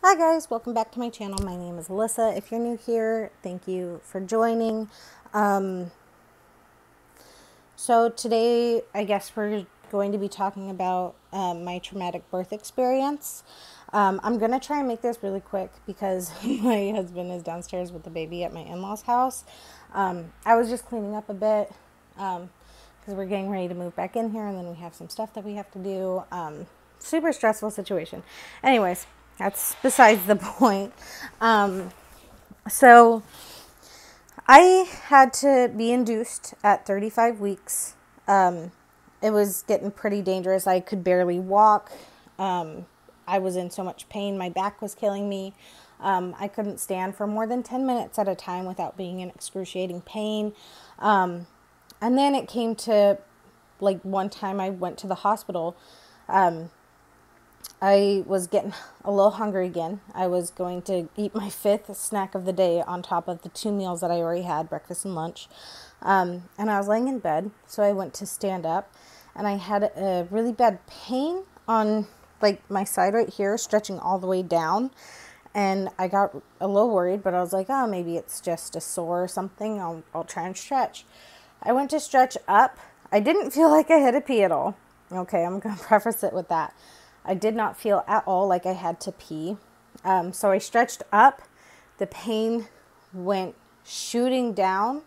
Hi guys, welcome back to my channel. My name is Alyssa. If you're new here, thank you for joining. Um, so today, I guess we're going to be talking about my traumatic birth experience. I'm going to try and make this really quick because my husband is downstairs with the baby at my in-laws' house. I was just cleaning up a bit because we're getting ready to move back in here, and then we have some stuff that we have to do. Super stressful situation. Anyways, that's besides the point. So I had to be induced at 35 weeks. It was getting pretty dangerous. I could barely walk. I was in so much pain. My back was killing me. I couldn't stand for more than 10 minutes at a time without being in excruciating pain. And then it came to, like, one time I went to the hospital. I was getting a little hungry again. I was going to eat my fifth snack of the day on top of the 2 meals that I already had, breakfast and lunch. And I was laying in bed, so I went to stand up, and I had a really bad pain on, like, my side right here, stretching all the way down. And I got a little worried, but I was like, oh, maybe it's just a sore or something. I'll try and stretch. I went to stretch up. I didn't feel like I had to pee at all. Okay, I'm going to preface it with that. I did not feel at all like I had to pee. So I stretched up. The pain went shooting down,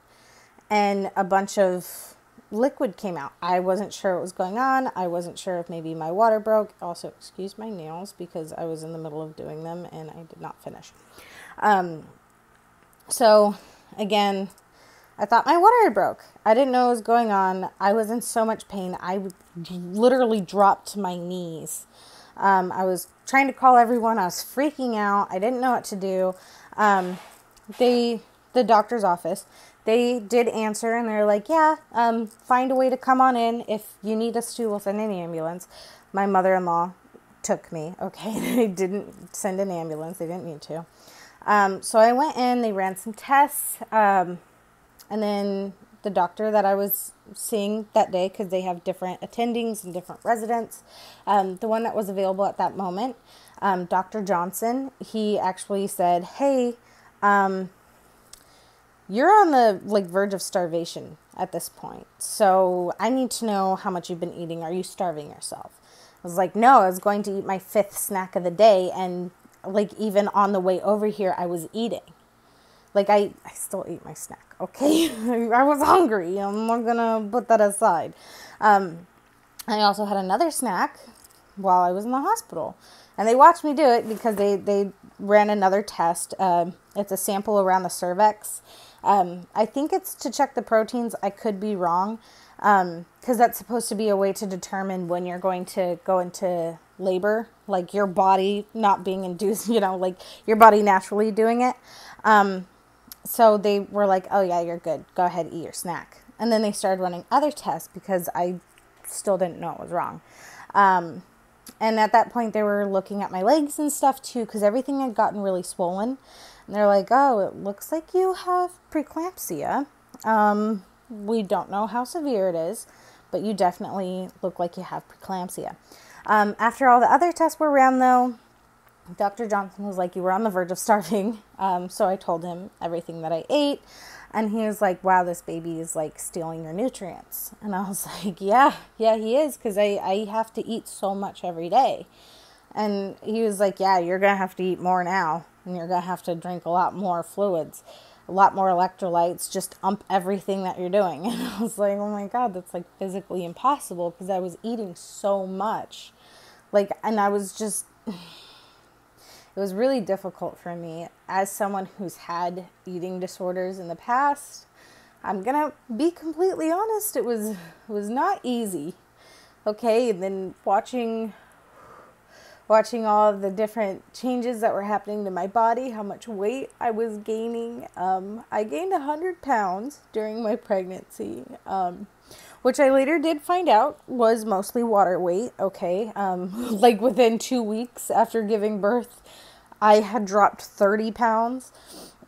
and a bunch of liquid came out. I wasn't sure what was going on. I wasn't sure if maybe my water broke. Also, excuse my nails because I was in the middle of doing them and I did not finish. So again, I thought my water had broke. I didn't know what was going on. I was in so much pain. I literally dropped to my knees. I was trying to call everyone. I was freaking out. I didn't know what to do. The doctor's office, they did answer, and they're like, yeah, find a way to come on in. If you need us to, we'll send an ambulance. My mother-in-law took me. Okay. They didn't send an ambulance. They didn't need to. So I went in, they ran some tests, and then the doctor that I was seeing that day, because they have different attendings and different residents, the one that was available at that moment, Dr. Johnson, he actually said, hey, you're on the verge of starvation at this point. So I need to know how much you've been eating. Are you starving yourself? I was like, no, I was going to eat my fifth snack of the day. And even on the way over here, I was eating. I still ate my snack, okay? I was hungry. I'm not going to put that aside. I also had another snack while I was in the hospital. And they watched me do it because they ran another test. It's a sample around the cervix. I think it's to check the proteins. I could be wrong. Because that's supposed to be a way to determine when you're going to go into labor. Like your body not being induced, your body naturally doing it. So they were like, oh yeah, you're good. Go ahead, eat your snack. And then they started running other tests because I still didn't know it was wrong. And at that point they were looking at my legs and stuff too, because everything had gotten really swollen. And they're like, oh, it looks like you have preeclampsia. We don't know how severe it is, but you definitely look like you have preeclampsia. After all the other tests were ran though, Dr. Johnson was like, you were on the verge of starving. So I told him everything that I ate. And he was like, wow, this baby is stealing your nutrients. And I was like, yeah, he is. Because I have to eat so much every day. And he was like, yeah, you're going to have to eat more now. And you're going to have to drink a lot more fluids, a lot more electrolytes, just ump everything that you're doing. And I was like, oh my God, that's physically impossible because I was eating so much. And I was just... It was really difficult for me as someone who's had eating disorders in the past. I'm going to be completely honest. It was not easy. Okay. And then watching all of the different changes that were happening to my body, how much weight I was gaining. I gained 100 pounds during my pregnancy, which I later did find out was mostly water weight. Okay. Within 2 weeks after giving birth, I had dropped 30 pounds.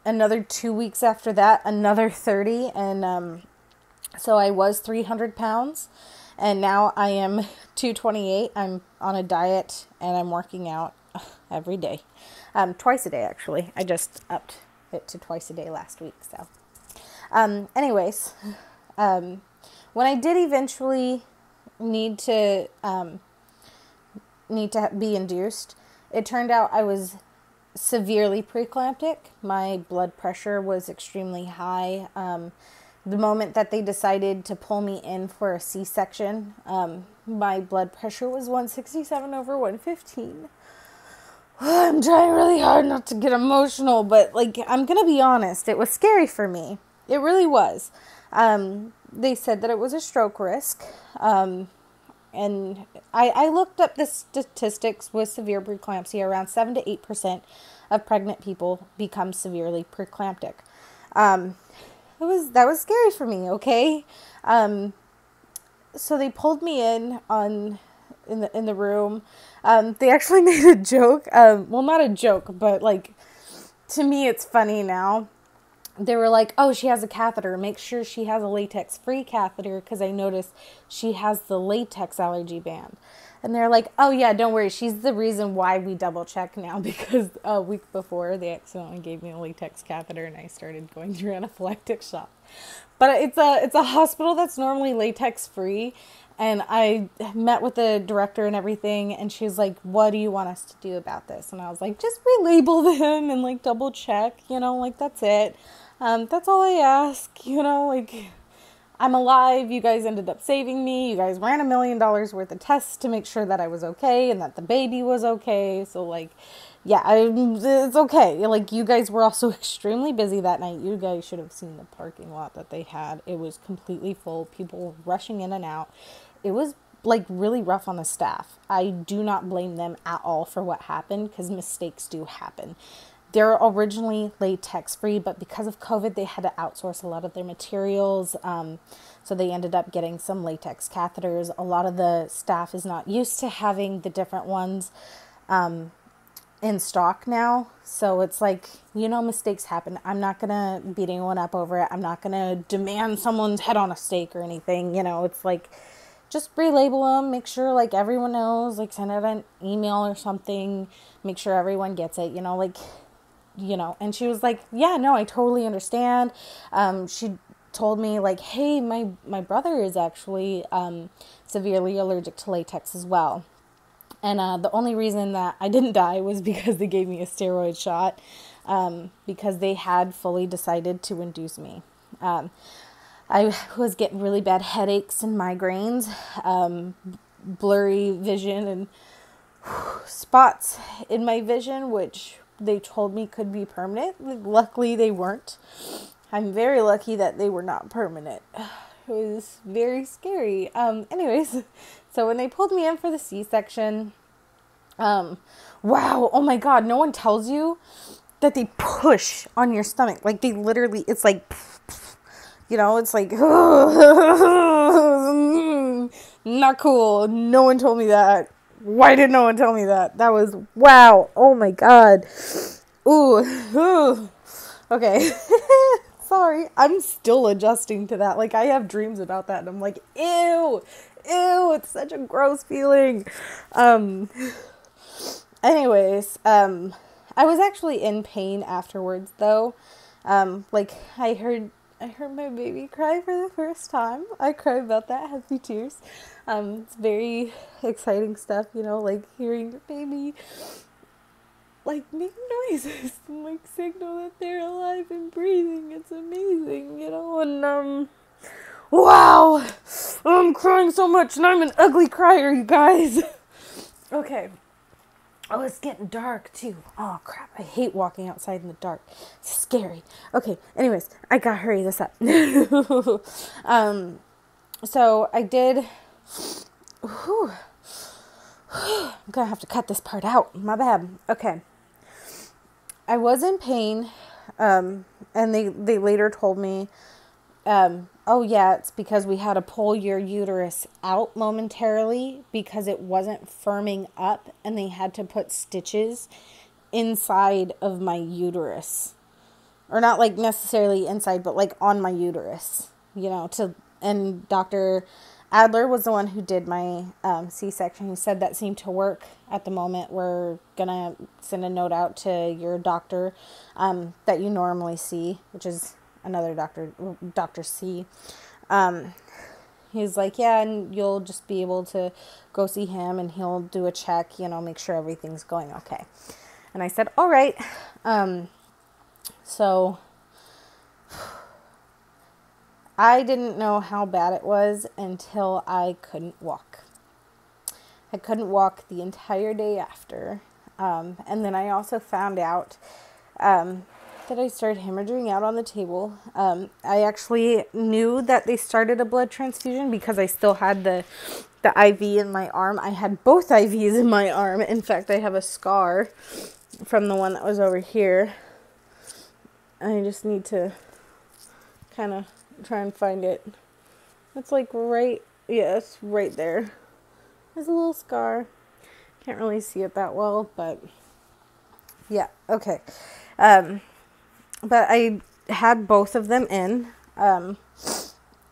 Another 2 weeks after that, another 30. And so I was 300 pounds. And now I am 228. I'm on a diet and I'm working out every day. Twice a day, actually. I just upped it to twice a day last week. So, anyways, when I did eventually need to be induced, it turned out I was severely preeclamptic. My blood pressure was extremely high. The moment that they decided to pull me in for a C-section, my blood pressure was 167 over 115. I'm trying really hard not to get emotional, but like, I'm going to be honest, it was scary for me. It really was. They said that it was a stroke risk. And I looked up the statistics with severe preeclampsia. Around 7 to 8% of pregnant people become severely preeclamptic. That was scary for me, okay? So they pulled me in the room. They actually made a joke. Well, not a joke, but like, to me it's funny now. They were like, oh, she has a catheter. Make sure she has a latex-free catheter, because I noticed she has the latex allergy band. And they're like, oh, yeah, don't worry. She's the reason why we double-check now, because a week before, they accidentally gave me a latex catheter, and I started going through anaphylactic shock. But it's a hospital that's normally latex-free, and I met with the director and everything, and she was like, what do you want us to do about this? And I was like, just relabel them and, like, double-check, like, that's it. That's all I ask, like, I'm alive. You guys ended up saving me. You guys ran $1 million worth of tests to make sure that I was okay and that the baby was okay. So, like, yeah, it's okay. Like, you guys were also extremely busy that night. You guys should have seen the parking lot that they had. It was completely full. People were rushing in and out. It was, like, really rough on the staff. I do not blame them at all for what happened, because mistakes do happen. They're originally latex-free, but because of COVID, they had to outsource a lot of their materials. So they ended up getting some latex catheters. A lot of the staff is not used to having the different ones in stock now. So it's like, mistakes happen. I'm not going to beat anyone up over it. I'm not going to demand someone's head on a stake or anything. It's like, just relabel them, make sure, like, everyone knows, like, send out an email or something, make sure everyone gets it, and she was like, yeah, no, I totally understand. She told me, like, hey, my brother is actually severely allergic to latex as well. And the only reason that I didn't die was because they gave me a steroid shot, because they had fully decided to induce me. I was getting really bad headaches and migraines, blurry vision, and spots in my vision, which they told me could be permanent. Luckily, they weren't. I'm very lucky that they were not permanent. It was very scary. Anyways, so when they pulled me in for the C-section, wow, oh my God, no one tells you that they push on your stomach. Like, they literally, it's like, it's like, not cool. No one told me that. Why did no one tell me that? That was, wow. Oh my God. Ooh. Okay. Sorry. I'm still adjusting to that. Like, I have dreams about that, and I'm like, ew, it's such a gross feeling. Anyways, I was actually in pain afterwards, though. Like, I heard my baby cry for the first time. I cry about that, happy tears. It's very exciting stuff, like hearing your baby, like, make noises and, like, signal that they're alive and breathing. It's amazing, and, wow, I'm crying so much, and I'm an ugly crier, you guys. Okay. Oh, it's getting dark, too. Oh, crap. I hate walking outside in the dark. It's scary. Okay, anyways, I gotta hurry this up. So I did... Whew. I'm gonna have to cut this part out. My bad. Okay. I was in pain, and they later told me, oh yeah, it's because we had to pull your uterus out momentarily because it wasn't firming up, and they had to put stitches inside of my uterus. Or not, like, necessarily inside, but, like, on my uterus, and Dr. Adler was the one who did my C-section. He said that seemed to work at the moment. We're going to send a note out to your doctor that you normally see, which is another doctor, Dr. C. He's like, yeah, and you'll just be able to go see him and he'll do a check, make sure everything's going okay. And I said, all right. So I didn't know how bad it was until I couldn't walk. I couldn't walk the entire day after. And then I also found out that I started hemorrhaging out on the table. I actually knew that they started a blood transfusion because I still had the IV in my arm. I had both IVs in my arm. In fact, I have a scar from the one that was over here. I just need to kind of try and find it. It's like it's right there. There's a little scar. Can't really see it that well, but yeah, okay. But I had both of them in.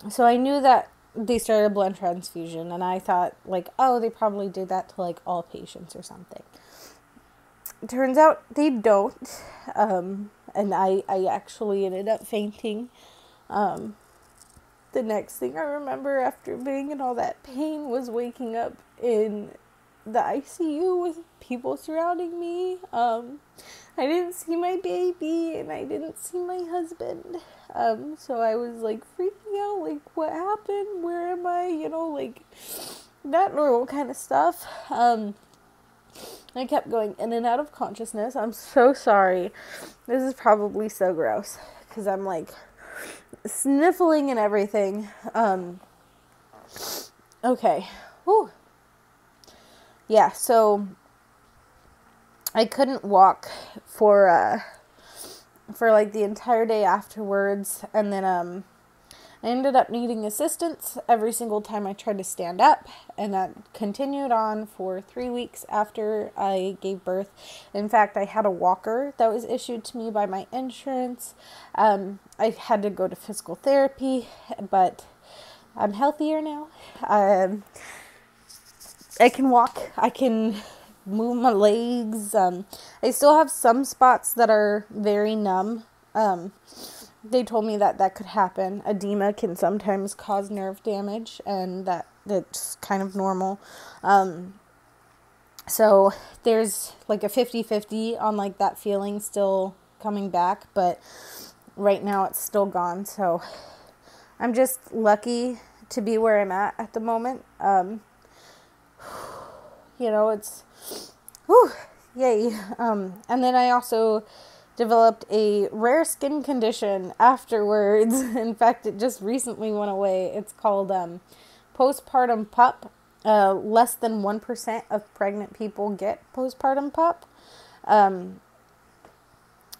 So I knew that they started a blood transfusion, and I thought, they probably do that to, all patients or something. It turns out they don't. And I actually ended up fainting. The next thing I remember after being in all that pain was waking up in the ICU with people surrounding me. I didn't see my baby and I didn't see my husband. So I was freaking out, what happened? Where am I? That normal kind of stuff. I kept going in and out of consciousness. I'm so sorry. This is probably so gross because I'm sniffling and everything. Okay. Whew. Yeah, so I couldn't walk for the entire day afterwards, and then I ended up needing assistance every single time I tried to stand up, and that continued on for 3 weeks after I gave birth. In fact, I had a walker that was issued to me by my insurance. I had to go to physical therapy, but I'm healthier now. I can walk. I can move my legs. I still have some spots that are very numb. They told me that could happen. Edema can sometimes cause nerve damage, and that's kind of normal. So there's a 50-50 on that feeling still coming back, but right now it's still gone. So I'm just lucky to be where I'm at the moment. It's, whew, yay. And then I also developed a rare skin condition afterwards. In fact, it just recently went away. It's called postpartum PUP. Less than 1% of pregnant people get postpartum PUP.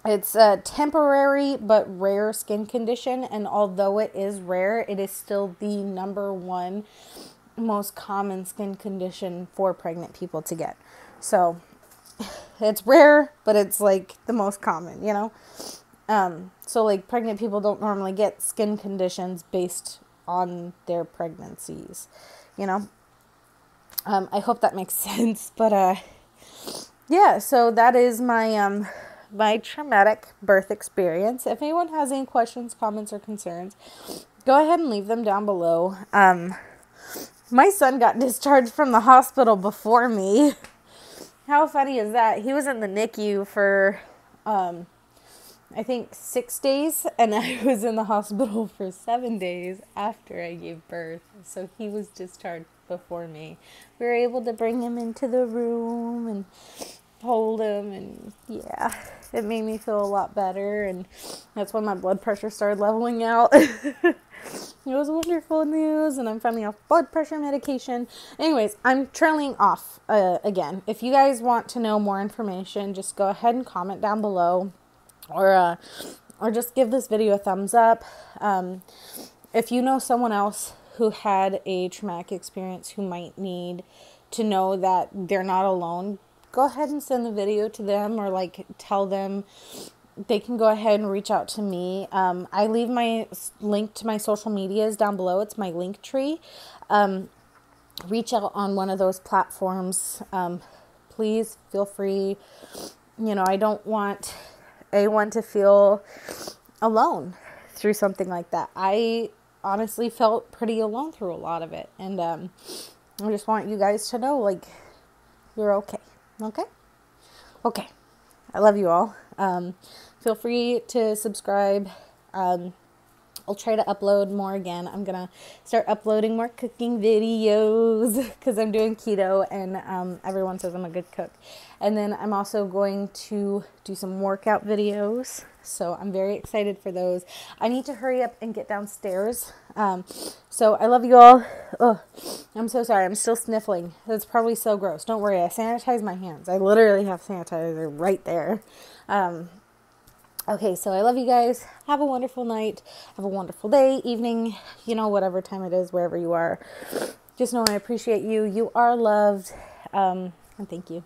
It's a temporary but rare skin condition, and although it is rare, it is still the number one most common skin condition for pregnant people to get. So it's rare, but it's the most common, so pregnant people don't normally get skin conditions based on their pregnancies, I hope that makes sense. But yeah, so that is my my traumatic birth experience. If anyone has any questions, comments, or concerns, go ahead and leave them down below. My son got discharged from the hospital before me. How funny is that? He was in the NICU for, I think 6 days, and I was in the hospital for 7 days after I gave birth. So he was discharged before me. We were able to bring him into the room and hold him, and yeah, it made me feel a lot better, and that's when my blood pressure started leveling out. It was wonderful news, and I'm finally off blood pressure medication. Anyways, I'm trailing off again. If you guys want to know more information, just go ahead and comment down below, or just give this video a thumbs up. If you know someone else who had a traumatic experience who might need to know that they're not alone, go ahead and send the video to them, or tell them they can go ahead and reach out to me. I leave my link to my social medias down below. It's my LinkTree. Reach out on one of those platforms. Please feel free. I don't want anyone to feel alone through something like that. I honestly felt pretty alone through a lot of it. And I just want you guys to know, like, you're okay. Okay? Okay. I love you all. Feel free to subscribe. I'll try to upload more again. I'm going to start uploading more cooking videos because I'm doing keto and everyone says I'm a good cook. And then I'm also going to do some workout videos. So I'm very excited for those. I need to hurry up and get downstairs. So I love you all. Ugh, I'm so sorry. I'm still sniffling. That's probably so gross. Don't worry. I sanitize my hands. I literally have sanitizer right there. Okay, so I love you guys. Have a wonderful night. Have a wonderful day, evening, whatever time it is, wherever you are. Just know I appreciate you. You are loved. And thank you.